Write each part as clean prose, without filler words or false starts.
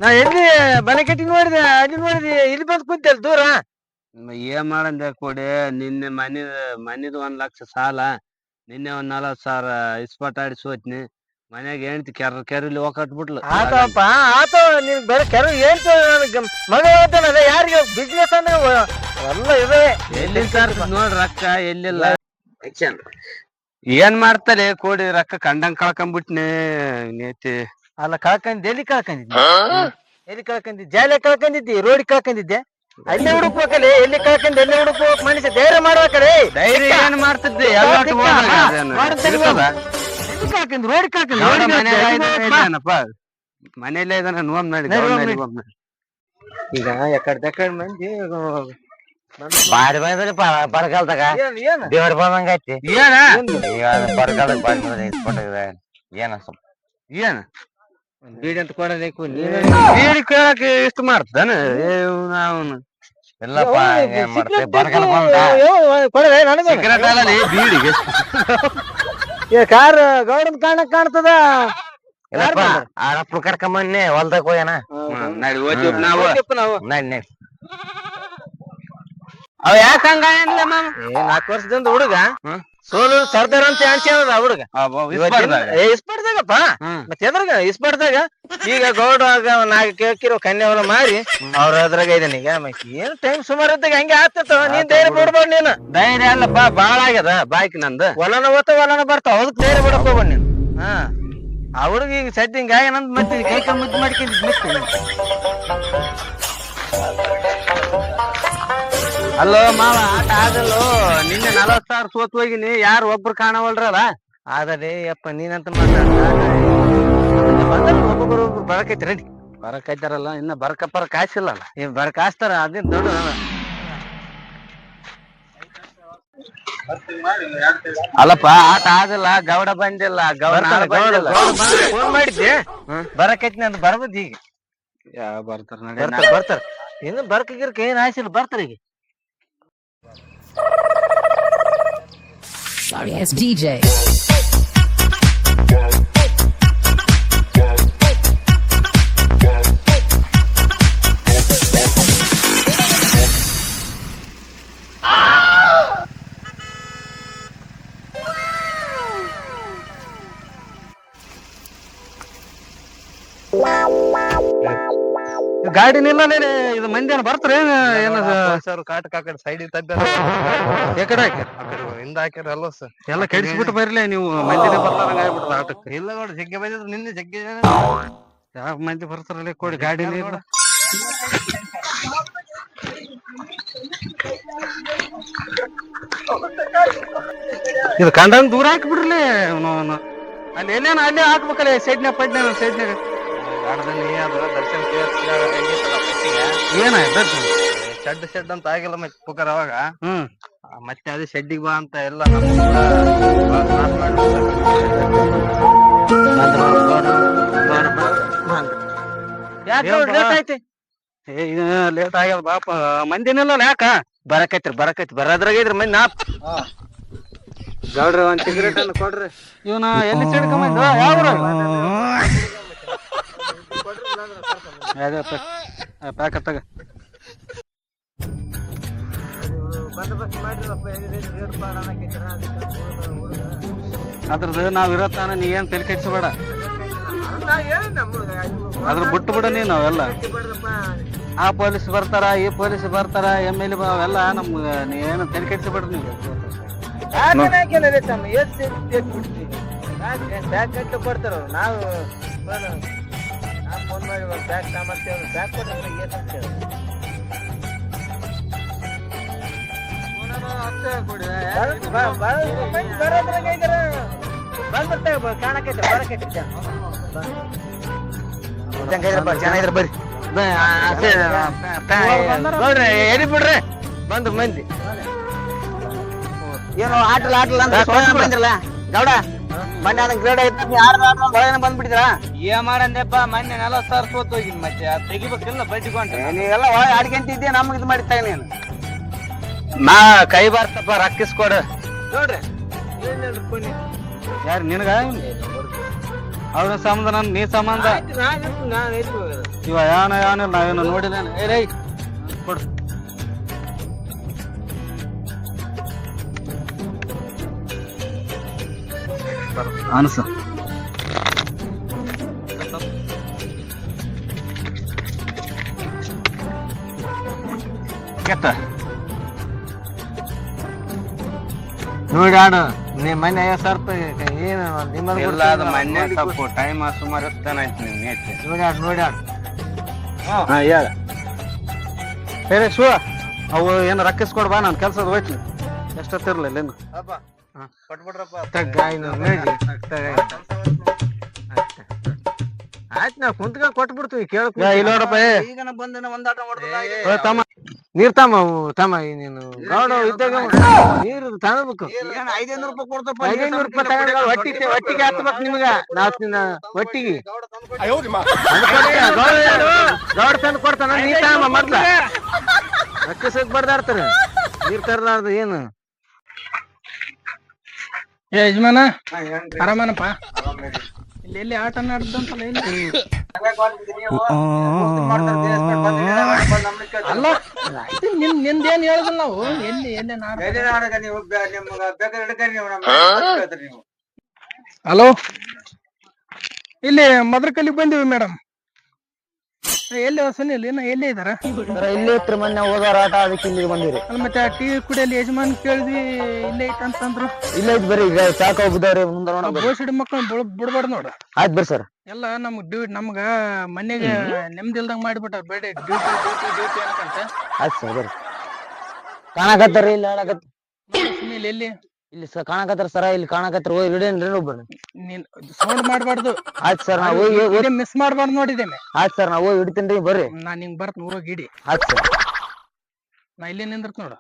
ನಾ ಎಲ್ಲಿ ಮನೆ ಕಟ್ಟಿ ನೋಡಿದೆ ಅಲ್ಲಿ ನೋಡಿದೆ ಇಲ್ಲಿ ಬಂದು ಕುಂತಲ್ ದೂರ. ಏನ್ ಮಾಡಂದೆ ಕೊಡಿ ನಿನ್ನೆ ಮನಿದ್ 1 ಲಕ್ಷ ಸಾಲ. ನಿನ್ನೆ 40,000 ಇಸ್ಪಾಟ್ ಆಡಿ ಸೋತ್ನಿ. ಮನ್ಯಾಗ ಹೆಂಡ್ತಿ ಕೆರಲಿ ಹೋಗಟ್ಬಿಟ್ಲು. ಆತಪ್ಪ ಆತ ನೀನ್ ಬೇರೆ ಕೆರ ಏನ್ ಮಗ ಹೇಳ್ತಾನದ ಯಾರಿಗೆ ಬಿಸ್ನೆಸ್ ಅಂದ್ರೆ ಎಲ್ಲ ಇದೆ. ಎಲ್ಲಿಂದ ನೋಡ್ರಿ ರೊಕ್ಕ ಎಲ್ಲಿಲ್ಲ. ಏನ್ ಮಾಡ್ತಾರೆ ಕೊಡಿ ರೊಕ್ಕ ಕಂಡಂಗ್ ಕಳ್ಕೊಂಡ್ಬಿಟ್ನಿ ನೇತಿ. ಅಲ್ಲ ಕಳ್ಕಂದ್ ಎಲ್ಲಿ ಕಳ್ಕಂದಿದ್ದೆ ಜಾಲೆ ಕಳ್ಕಂದಿದ್ದಿ ರೋಡ್ ಕಳ್ಕಂದಿದ್ದೆ ಅಲ್ಲೇ ಹುಡುಕ್ಬೇಕಲ್ಲ ಎಲ್ಲಿ ಕಳ್ಕಂದ್ ಎಲ್ಲಿ ಹುಡುಕ್ಬೇಕು ಮನುಷ್ಯ ಧೈರ್ಯ ಮಾಡ್ಬೇಕಲ್ಲ. ಧೈರ್ಯ ಏನ್ ಮಾಡ್ತಿದ್ದೆ ಕಳ್ಕಂದ್ ರೋಡ್ ಕಳ್ಕಂದ್ ಮನೇಲೆ ಇದಾನ ನೋಮ್ ನೋಡಿ ಈಗ ಎಕಡೆ ಮಂದಿ ಬಾರಿ ಬಂದ್ರಿ ಬರಗಾಲದಾಗ ದೇವ್ರ ಬಂದಂಗ ಐತಿ. ಬರಗಾಲದಾಗ ಬಾರಿ ಇಸ್ಕೊಂಡಿದೆ ಏನ ಏನ್ ಬೀಡಿ ಅಂತ ಕೊಡಬೇಕು ಬೀಡಿ ಕೇಳಕ್ ಇಷ್ಟ ಮಾಡ್ತಾನ ಅವನು. ಇಲ್ಲಪ್ಪ ಏನ್ ಮಾಡ್ತೇವೆ ಬರಗಾಲ ಬಂದ ಸಿಗರೇಟ್ ಅಲ್ಲ ಬೀಡಿಗೆ ಕಾರ್ ಗೌಡನ್ ಕಾಣ್ತದ. ಇಲ್ಲಪ್ಪ ಆರಪ್ಪ ಕರ್ಕೊಂಬನ್ನಿ ಹೊಲ್ದಾಗ ಹೋಯನ ನಡಿ ಓದ್ತೀವಿ ನಾವು. ನಡಿ ನಡಿ ಅವ್ ಯಾಕ ಹಂಗ 4 ವರ್ಷದಿಂದ ಹುಡುಗ ಸೋಲು ಸರ್ದಾರ್ ಅಂತ ಅನ್ಸ್ಯಾನದ ಹುಡುಗ ಇಸ್ಪಡ್ದಾಗಪ್ಪ ಮತ್ತೆ ಎದ್ರಾಗ ಇಸ್ಪಡ್ದಾಗ ಈಗ ಗೌಡ ಕೇಳ್ಕಿರೋ ಕನ್ಯಾವಲ ಮಾರಿ ಅವ್ರ ಅದ್ರಾಗ ಇದ್ದಾನ. ಈಗ ಏನ್ ಟೈಮ್ ಸುಮಾರು ಇದ್ದಾಗ ಹಂಗೆ ಆಗ್ತಿರ್ತಾವ. ನೀನ್ ಧೈರ್ಯ ಬಿಡ್ಬೇಡ ನೀನು. ಧೈರ್ಯ ಅಲ್ಲಪ್ಪ ಬಾಳ ಆಗ್ಯದ ಬಾಯ್ಕ್ ನಂದು. ಹೊಲನ ಬರ್ತಾವ ಅದಕ್ಕೆ ಧೈರ್ಯ ಬಿಡಕ್ ಹೋಗ್ಬೇಡ ನೀನು. ಆ ಹುಡುಗ ಈಗ ಸದ್ಯ ಹಿಂಗ ಆಗ್ಯಾನಂತ ಮತ್ತೆ ಕೈಕ ಮುದ್ದು ಮಾಡ್ಕೊಂಡಿದ್ ಮತ್ತೆ ಅಲ್ಲೋ ಮಾವ ಆಟ ಆಗಲ್ಲೋ. ನಿನ್ನೆ 40,000 ಸೋತ್ ಹೋಗಿನಿ. ಯಾರು ಒಬ್ರು ಕಾಣವಲ್ರಲ್ಲ. ಆದರೆ ಯಪ್ಪ ನೀನಂತ ಮಾತಾಡ ಒಬ್ಬೊಬ್ಬರು ಬರಕೈತಿ ರೆಡಿ ಬರಕೈತಾರಲ್ಲ ಇನ್ನ ಬರಕ ಕಾಸಿಲ್ಲಲ್ಲ. ಬರಕ್ ಹಾಸ್ತಾರ ಅದೇನ್ ದೊಡ್ಡ ಅಲ್ಲಪ್ಪ ಆಟ ಆಗಲ್ಲ. ಗೌಡ ಬಂದಿಲ್ಲ ಫೋನ್ ಮಾಡಿದ್ದೆ ಬರಕೈತಿ ಅಂತ ಬರ್ಬೋದು. ಈಗ ಬರ್ತಾರ ಇನ್ನು ಬರ್ಕ ಏನ್ ಆಯ್ಸಿಲ್ಲ ಬರ್ತಾರ ಈಗ. Sorry ass DJ. ಗಾಡಿ ನಿಲ್ಲಲೇ ಇದು ಮಂದಿ ಏನ ಬರ್ತಾರ ಕಾಟ ಕಾಕಡೆ ಸೈಡ್ ಎಕಡೆ ಹಾಕ್ಯಾರ ಹಿಂದ ಹಾಕ್ಯಾರ ಎಲ್ಲ ಕೆಡಿಸ್ಬಿಟ್ಟು ಬರ್ಲಿ ನೀವು. ಮಂದಿನೇ ಬರ್ತಾರಂಗ ಆಗ್ಬಿಡ್ತದ ಆಟಕ್ಕೆ. ಇಲ್ಲ ನೋಡಿ ಜಗ್ಗೆ ಬಂದಿದ್ರು ನಿನ್ನೆ ಜಗ್ಗೆ ಯಾವ ಮಂದಿ ಬರ್ತಾರಲ್ಲ ಕೊಡಿ ಗಾಡಿನೇ ಇಲ್ಲ. ಇದು ಕಂಡಂಗ್ ದೂರ ಹಾಕ್ಬಿಡ್ರಲಿ. ಅಲ್ಲಿ ಎಲ್ಲೇನ ಅಲ್ಲೇ ಹಾಕ್ಬೇಕಲ್ಲ ಸೈಡ್ನ್ಯಾಗ ಸೈಡ್ನ್ಯಾಗ ದರ್ಶನ್ ಏನಾಯ್ತು ಶೆಡ್ ಅಂತ ಆಗಿಲ್ಲ ಮತ್ತೆ ಪುಕರ್ ಅವಾಗ ಮತ್ತೆ ಅದೇ ಶೆಡ್ಡಿಗೆ ಬಾ ಅಂತ ಎಲ್ಲ ಲೇಟ್ ಆಗ್ಯದ ಬಾಪ. ಮಂದಿನೆಲ್ಲ ಯಾಕ ಬರಕೈತಿ ಬರೋದ್ರಾಗ ಇದ್ರಿ ಮಂದಿ ನಾ ಗೌಡ್ರಿ ಒಂದ್ ಸಿಗರೇಟ್ ಅನ್ನು ಕೊಡ್ರಿ. ಇವನ ಎಲ್ಲಿ ಸಿಡ್ಕೊಂಬಂದ ಯಾವ ಪ್ಯಾಕ ತಗ. ಅದ್ರದ್ದು ನಾವ್ ಇರತ್ತಾನ ನೀ ಏನ್ ತಲೆ ಕೆಡಿಸಬೇಡ. ಅದ್ರ ಬಿಟ್ಟು ಬಿಡ ನೀ ನಾವೆಲ್ಲ ಆ ಪೊಲೀಸ್ ಬರ್ತಾರ ಈ ಪೊಲೀಸ್ ಬರ್ತಾರ MLA ಅವೆಲ್ಲ ನಮ್ಗ ನೀ ಏನು ತಲೆ ಕೆಡಿಸಬೇಡ್ರಿ ನೀವು. ಕೊಡ್ತಾರ ನಾವು ಫೋನ್ ಮಾಡಿ ಬ್ಯಾಗ್ ಸಾಮರ್ಥ್ಯ ಬ್ಯಾಗ್ ಕಾಣಕೈತಿ ಬರಕೈತಿ ಚೆನ್ನಾಗಿದ್ರ ಬರ್ರಿ ನೋಡ್ರಿ ಎಡಿ ಬಿಡ್ರಿ ಬಂದು ಮಂದಿ ಏನೋ ಆಟಲ್ ಅಂತ ಬಂದಿರಲ್ಲ ಗೌಡ ಮೊನ್ನೆ ಅದನ್ನ ಗ್ರೇಡ್ ಐತಿ ಯಾರು ಬಂದ್ಬಿಟ್ಟಿದ್ರ. ಏನ್ ಮಾಡಂದೆಪ್ಪ ಮೊನ್ನೆ 40,000 ಸೋತ್ ಹೋಗಿನಿ. ಮತ್ತೆ ತೆಗಿಬೇಕಿಲ್ಲ ಬಡ್ಡಿಕೊಂಡ್ರೆ ನೀವೆಲ್ಲ ಒಳಗೆ ಆಡ್ಕೊಂತಿದ್ದೆ ನಮ್ಗೆ ಇದು ಮಾಡಿ ತಗ ನೀನು. ನಾ ಕೈ ಬಾರ್ತಪ್ಪ ರಕ್ಕಿಸ್ಕೊಡು ನೋಡ್ರಿ ಯಾರು ನಿನಗ ಅವ್ರ ಸಂಬಂಧ ನೀ ಸಂಬಂಧ ಇವ ಏನಿಲ್ಲ ನಾವೇನು ನೋಡಿಲ್ಲ ಏ ಕೊಡು ಅನ್ಸ ಕೆತ್ತ ನೋಡಿ ಆಡು ನೀ ಮನೆ 50,000 ರೂಪಾಯಿ ಏನು ಇಲ್ಲ ಅದು ಮೊನ್ನೆ ಸ್ವಲ್ಪ ಟೈಮ್ ಸುಮಾರು ಆಯ್ತು ನಿಮ್ಗೆ ನೋಡಿ ಆಡು ಹಾ ಹೇಳ ಹೇಳಿ ಶಿವ ಅವು ಏನು ರಕ್ಕಿಸ್ಕೊಡ್ ಬಾ ನಾನು ಕೆಲ್ಸದ ಹೋಯ್ತು ಎಷ್ಟೊತ್ತಿರ್ಲಿಲ್ಲ ಏನು ಆಯ್ತು ನಾವ್ ಕುಂತ್ಕ ಕೊಟ್ಬಿಡ್ತೀವಿ ಕೇಳ್ಕೊ ಇಲ್ಲ ನೋಡಪ್ಪ ಈಗ ಬಂದ ಒಂದಾಟ ತಮ್ಮ ನೀರ್ ತಮ್ಮ ನೀನು ಗೌಡ ಇದ್ದಾಗ ನೀರು ತಗೋಬೇಕು 500 ರೂಪಾಯಿ ಕೊಡ್ತಪ್ಪ 500 ರೂಪಾಯಿ ತಗೊಂಡ್ ಒಟ್ಟಿಗೆ ಹತ್ಬೇಕು ನಿಮ್ಗ ಒಟ್ಟಿಗೆ ಗೌಡ ತಂದು ಕೊಡ್ತಾನ ನೀರ್ ತಗೊಂಬ ಮೊದ್ಲ ರಕ್ಕಿಸಕ್ ಬಡ್ದಾಡ್ತಾರ ನೀರ್ ತರಲಾರ್ದು ಏನು ಯಜಮಾನ ಆರಾಮನಪ್ಪ ಇಲ್ಲಿ ಆಟ ನಾಡ್ದಂತಲ್ಲ ಇಲ್ಲಿ ಅಲ್ಲ ನಿಂದೇನ್ ಹೇಳುದಿಲ್ಲ ನಾವು ಹಲೋ ಇಲ್ಲಿ ಮದ್ರಕಲ್ಲಿ ಬಂದಿವಿ ಮೇಡಮ್ ಎಲ್ಲಿ ಸುನಿಲ್ ಇನ್ನ ಎಲ್ಲೇ ಇದಾರ ಇಲ್ಲೇ ಇತ್ರ ಮೊನ್ನೆ ಹೋದಾರ ಆಟ ಅದಕ್ಕೆ ಇಲ್ಲಿ ಬಂದಿರಿ ಮತ್ತೆ ಆ ಟೀ ಕುಡಿಯಲ್ಲಿ ಯಜಮಾನ್ ಕೇಳಿದ್ವಿ ಇಲ್ಲೇ ಐತ ಅಂತಂದ್ರು ಇಲ್ಲ ಐತ್ ಬರ್ರಿ ಈಗ ಚಾಕ ಹೋಗಿದವ್ರಿ ಮುಂದ ಬೋಸಿಡಿ ಮಕ್ಕಳು ಬಿಡ್ಬಾರ್ದು ನೋಡ ಆಯ್ತು ಬರ್ರಿ ಸರ್ ಎಲ್ಲ ನಮ್ಗ ಮನೆಗೆ ನೆಮ್ಮದಿ ಇಲ್ದಂಗ ಮಾಡಿಬಿಟ್ಟಾರ ಬೇಡ ಡ್ಯೂಟಿ ಅನ್ಕಂತ ಆಯ್ತು ಸರ್ ಬರ್ರಿ ಕಾಣಕತ್ತಾರ ಇಲ್ಲಿ ಆಡಕತ್ತ ಸುನಿಲ್ ಎಲ್ಲಿ ಇಲ್ಲಿ ಕಾಣಕತ್ತಾರ ಸರ ಇಲ್ಲಿ ಕಾಣಕತ್ತಾರ ಹೋಗಿ ಹಿಡಿಯನ್ರಿ ಒಬ್ಬರು ನೀನ್ ಸೌಂಡ್ ಮಾಡ್ಬಾರ್ದು ಆಯ್ತು ಸರ್ ನಾವು ಮಿಸ್ ಮಾಡ್ಬಾರ್ದು ನೋಡಿದ್ದೇನೆ ಆಯ್ತು ಸರ್ ನಾವು ಹಿಡಿತೀನಿ ಬರ್ರಿ ನಾನ್ ಹಿಂಗ್ ಬರ್ತೀನಿ ಊರಾಗ ಹಿಡಿ ಆಯ್ತು ಸರ್ ನಾ ಇಲ್ಲೇ ನಿಂದಿರ್ತ ನೋಡು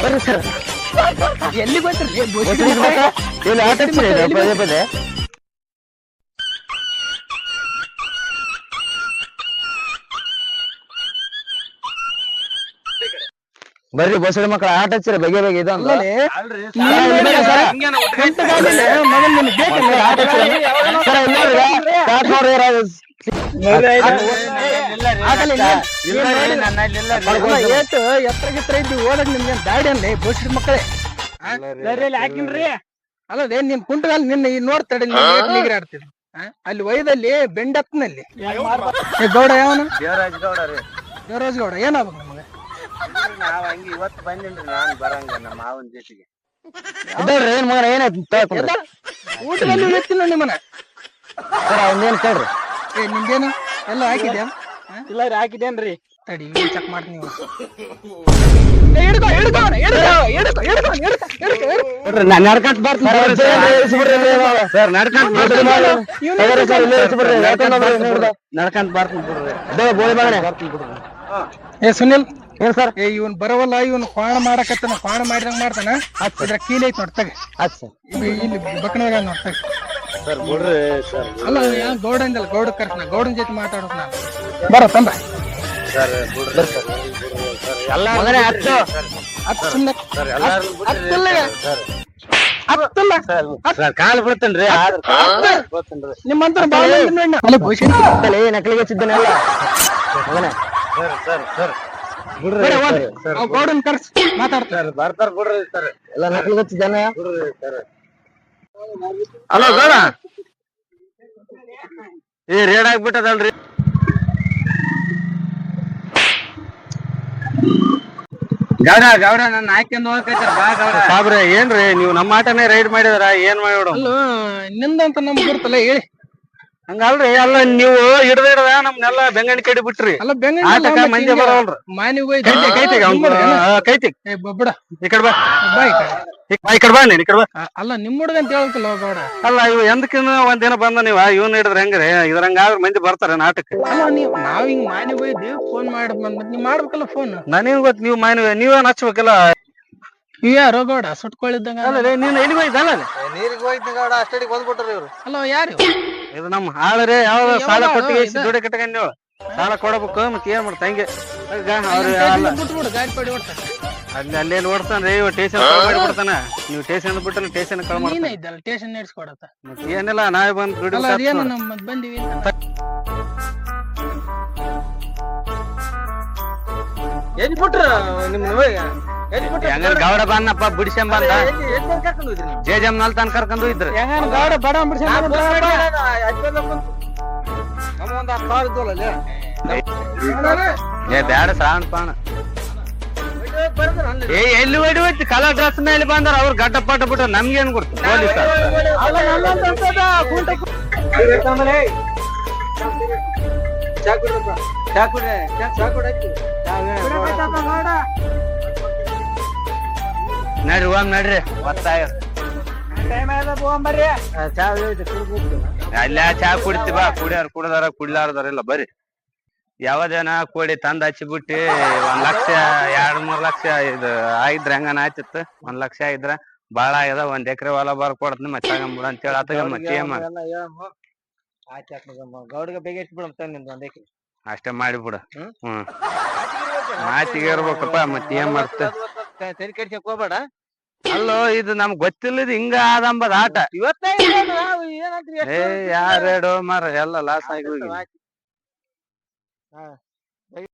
ಬರ್ರಿ ಸರ್ ಎಲ್ಲಿ ಬಂದ್ರಿ ಇಲ್ಲಿ ಆಟ ಪದೇ ಪದೇ ಬರ್ರಿ ಬೋಸಡಿ ಮಕ್ಕಳ ಆಟ ಹಚ್ಚಿರ ಬಗೆ ಬಗೆ ಇದು ಎತ್ತರ ಇದ್ವಿ ಓದಾಗ ನಿಮ್ಗೆ ದಾಡಿ ಅಲ್ಲೇ ಬೋಸಡಿ ಮಕ್ಕಳೇ ಹಾಕಿನ್ರಿ ಅಲ್ಲದೇ ನಿನ್ ಕುಂಟಗಾಲ ನಿನ್ನ ಈ ನೋಡ್ತಾಡೆ ನೀಗ್ರಿ ಆಡ್ತಿದ್ ಅಲ್ಲಿ ವೈದಲ್ಲಿ ಬೆಂಡತ್ನಲ್ಲಿ ಗೌಡ ಯಾವನು ದೇವರಾಜ್ ಗೌಡ ಏನಾಗ್ಬೇಕು ನಮಗೆ ನಾವ್ ಹಂಗೆ ಇವತ್ತು ಬಂದಿನ್ರಿ ನಾನ್ ಬರಂಗ ನಮ್ಮ ಮಾವನ ಜೊತೆಗೆ ಏನ್ ಮಗನ ಏನಾಯ್ತು ಊಟದಲ್ಲಿ ಎತ್ತಿನ ನಿಮ್ಮನ ಸರ್ ಅವನೇನ್ ಕೇಳ್ರಿ ನಿಮ್ಗೇನು ಎಲ್ಲ ಹಾಕಿದ್ಯಾ ಇಲ್ಲ ರೀ ಹಾಕಿದೇನ್ರಿ ತಡಿ ಚೆಕ್ ಮಾಡ್ತೀನಿ ನಡ್ಕಂತ ಸರ್ ನಡ್ಕಂತ ಬರ್ತೀನಿ ಏ ಸುನಿಲ್ ಏನ್ ಸರ್ ಏ ಇವನ್ ಬರವಲ್ಲ ಇವನ್ ಕ್ವಾಣ ಮಾಡಕತ್ತಾನ ಕ್ವಾಣ ಮಾಡಿದಂಗ ಮಾಡ್ತಾನ ಇದ್ರ ಕೀಲಿ ಐತ್ ನೋಡ್ತಾಗ ಆಯ್ತು ಸರ್ ಇಲ್ಲಿ ಬಕ್ಕನಾಗ ನೋಡ್ತಾಗ ಸರ್ ಬಿಡ್ರಿ ಸರ್ ಅಲ್ಲ ಯಾವ ಗೌಡ ಅಂದಲ್ಲ ಗೌಡ ಕರ್ಸನ ಗೌಡನ್ ಜೊತೆ ಮಾತಾಡೋಕ್ ನಾನು ಬರ ತಂದ ಸರ್ ಬಿಡ್ರಿ ಸರ್ ಎಲ್ಲ ಮಗನೇ ಹತ್ತು ಸುಮ್ಮನೆ ಕಾಲ್ ಬಿಡ್ತೇನ್ರಿ ನಿಮ್ಮಂತ ನಕಲಿಗೆ ಚಿದ್ದನೆಲ್ಲ ಮಗನೇ ಗೌಡನ್ ಕರ್ಸ್ ಮಾತಾಡ್ತಾರೆ ಬರ್ತಾರ ಬಿಡ್ರಿ ಸರ್ ಎಲ್ಲ ನಕಲಿಗೆ ಹಚ್ಚಿದ್ದಾನೆ ಬಿಡ್ರಿ ಸರ್ ಹಲೋ ಗೌಡ ಏ ರೇಡ್ ಆಗ್ಬಿಟ್ಟದಲ್ರಿ ಗೌಡ ನನ್ನ ಹಾಕ್ಯಂದು ಹೋಗ್ತೈತಾರ ಬಾ ಗೌಡ ಸಾಬ್ರೆ ಏನ್ರಿ ನೀವು ನಮ್ಮ ಆಟನೇ ರೈಡ್ ಮಾಡಿದಾರ ಏನ್ ಮಾಡೋಣ ಅಲ್ಲ ನಿಂದಂತ ನಮ್ಗೆ ಗುರ್ತಲ್ಲ ಹೇಳಿ ಹಂಗಲ್ರಿ ಅಲ್ಲ ನೀವು ಹಿಡ್ದ ನಮ್ನೆಲ್ಲ ಬೆಂಗಣಿ ಕಡಿ ಬಿಟ್ರಿ ಅಲ್ಲ ಆಟಕ್ಕ ಮಂದಿ ಬರವಲ್ರಿ ಮಾನಿಗೆ ಕೈತಿ ಬಿಡ ಈ ಕಡೆ ಬಾ ಬಾ ಈ ಈ ಕಡೆ ಬಾ ನೀನ್ ಈ ಕಡೆ ಬಾ ಅಲ್ಲ ನಿಮ್ ಹುಡುಗ ಅಂತ ಹೇಳ್ಕಲ್ಲ ಗೌಡ ಅಲ್ಲ ಇವ್ ಎಂದಕ್ಕಿನ್ನ ಒಂದಿನ ಬಂದ ನೀವ ಇವನ್ ಹಿಡಿದ್ರ ಹೆಂಗ್ರಿ ಇದ್ರಂಗಾದ್ರ ಮಂದಿ ಬರ್ತಾರ ನಾಟಕ ಅಲ್ಲ ನಾವ್ ಹಿಂಗ್ ಮಾನಿಗೆ ಹೋಯ್ದಿ ಫೋನ್ ಮಾಡಿ ಬಂದ್ ನೀವ್ ಮಾಡ್ಬೇಕಲ್ಲ ಫೋನ್ ನನಗ್ ಗೊತ್ತ ನೀವ್ ನೀವೇನ್ ಹಚ್ಬೇಕಲ್ಲ ಇವ್ ಯಾರೋ ಗೌಡ ಸುಟ್ಕೊಳ್ಳಿದ್ದಂಗ ಅಲ್ಲ ನೀನ್ ಎಲ್ಲಿಗೆ ಹೋಯ್ತಲ್ಲ ನೀರಿಗೆ ಹೋಯ್ತಿ ಗೌಡ ಅಷ್ಟಡಿಗೆ ಬಂದ್ಬಿಟ್ರಿ ಇವ್ರು ಅಲ್ಲ ಯಾರು ಇದು ನಮ್ ಹಾಳ್ರೆ ಯಾವ ಸಾಲ ಕೊಟ್ಟಿಗೆ ದುಡ್ಡು ಕಟ್ಕೊಂಡ್ ನೀವು ಸಾಲ ಕೊಡಬೇಕು ಮತ್ತೆ ಏನ್ ಮಾಡ್ತ ಹಂಗೆ ಬಿಟ್ಬಿಡು ಗಾಡಿ ಪಡಿ ಓಡ್ತಾರೆ ಅಲ್ಲೇ ನೋಡ್ತಾನ್ರಿ ಇವ ಟೇಷನ್ ಮಾಡಿಬಿಡ್ತಾನ. ನೀವು ಟೇಷನ್ ಬಿಟ್ಟಲ್ಲ ಟೇಷನ್ ಕಳ್ ನೀನೇ ಮಾಡ್ತಾನ. ಇದ್ದಲ್ಲ ಟೇಷನ್ ನಡೆಸ್ಕೊಡತ್ತ. ಏನಿಲ್ಲ ನಾವೇ ಬಂದ್ ದುಡ್ಡು ಅಲ್ಲ ಅದೇನು ನಮ್ಮ ಬಂದಿವಿ ಎಲ್ಲಿ ಬಿಟ್ರ ನಿಮ್ ಎಲ್ಲಿ ಬಿಟ್ರ ಹೆಂಗ ಗೌಡ ಬಂದಪ್ಪ ಬಿಡಿಸ್ಕೊಂಡ್ ಬಂದ ಕರ್ಕೊಂಡು ಹೋದ್ರಿ ನೀವು? ಜೆ ಜಮ್ ತನ್ ಕರ್ಕೊಂಡು ಇದ್ರು. ಹೆಂಗ ಗಾಡ ಬಡ ಅಂಬಿಡ್ಸ ನಮ್ಮ ಒಂದ್ 10 ಸಾವಿರ ಇದ್ದವಲ್ಲ ಅಲ್ಲಿ. ಏ ಬ್ಯಾಡ ಸಾಣ ಪಾಣ ಏ ಎಲ್ಲಿ ಹೊಡಿ ಹೋಯ್ತು ಕಲರ್ ಡ್ರೆಸ್ ಮೇಲೆ ಬಂದಾರ ಅವ್ರು ಗಡ್ಡ ಪಟ್ಟ ಬಿಟ್ಟ ನಮ್ಗೇನ್ ಗೊತ್ತು ಪೊಲೀಸ್ ನಡ್ರಿ ಹೋಗ್ ನಡ್ರಿ ಒತ್ತಾಯ ಅಲ್ಲ ಚಾ ಕುಡಿತಿ ಬಾ ಕುಡಿಯಾರ ಕುಡದಾರ ಕುಡ್ಲಾರ್ದಾರಿಲ್ಲ ಬರ್ರಿ ಯಾವದೇನ ಕೋಡಿ ತಂದ್ ಹಚ್ಚಿಬಿಟ್ಟಿ 1 ಲಕ್ಷ 2-3 ಲಕ್ಷ ಇದು ಆಗಿದ್ರ ಹೆಂಗನ ಆಯ್ತಿತ್ತು. 1 ಲಕ್ಷ ಆಗಿದ್ರ ಬಾಳ ಆಗ್ಯದ 1 ಎಕರೆ ಹೊಲ ಬರ್ಕೊಡ್ತೀನಿ ಮತ್ತೆ ತಗೊಂಬಿಡ ಅಂತ ಹೇಳಿ ಆತಗ ಮತ್ತೆ ಏನ್ ಮಾಡಿ ಗೌಡ್ಗೆ ಬೇಗ ಇಟ್ಟು ಬಿಡಮ್ ನಿಂದು 1 ಎಕರೆ ಅಷ್ಟೇ ಮಾಡಿಬಿಡ. ಮಾತಿಗೆ ಇರ್ಬೇಕಪ್ಪ ಮತ್ತೆ ಏನ್ ಮಾಡ್ತ ತೆರಿ ಕೆಡ್ಸಕ್ ಹೋಗ್ಬೇಡ. ಅಲ್ಲೋ ಇದು ನಮ್ಗ್ ಗೊತ್ತಿಲ್ಲ ಇದು ಹಿಂಗ ಆದಂಬದ ಆಟ. ಇವತ್ತೇ ಏ ಯಾರೇಡೋ ಮಾರ ಎಲ್ಲ ಲಾಸ್ ಆಗಿ ಹೋಗಿ.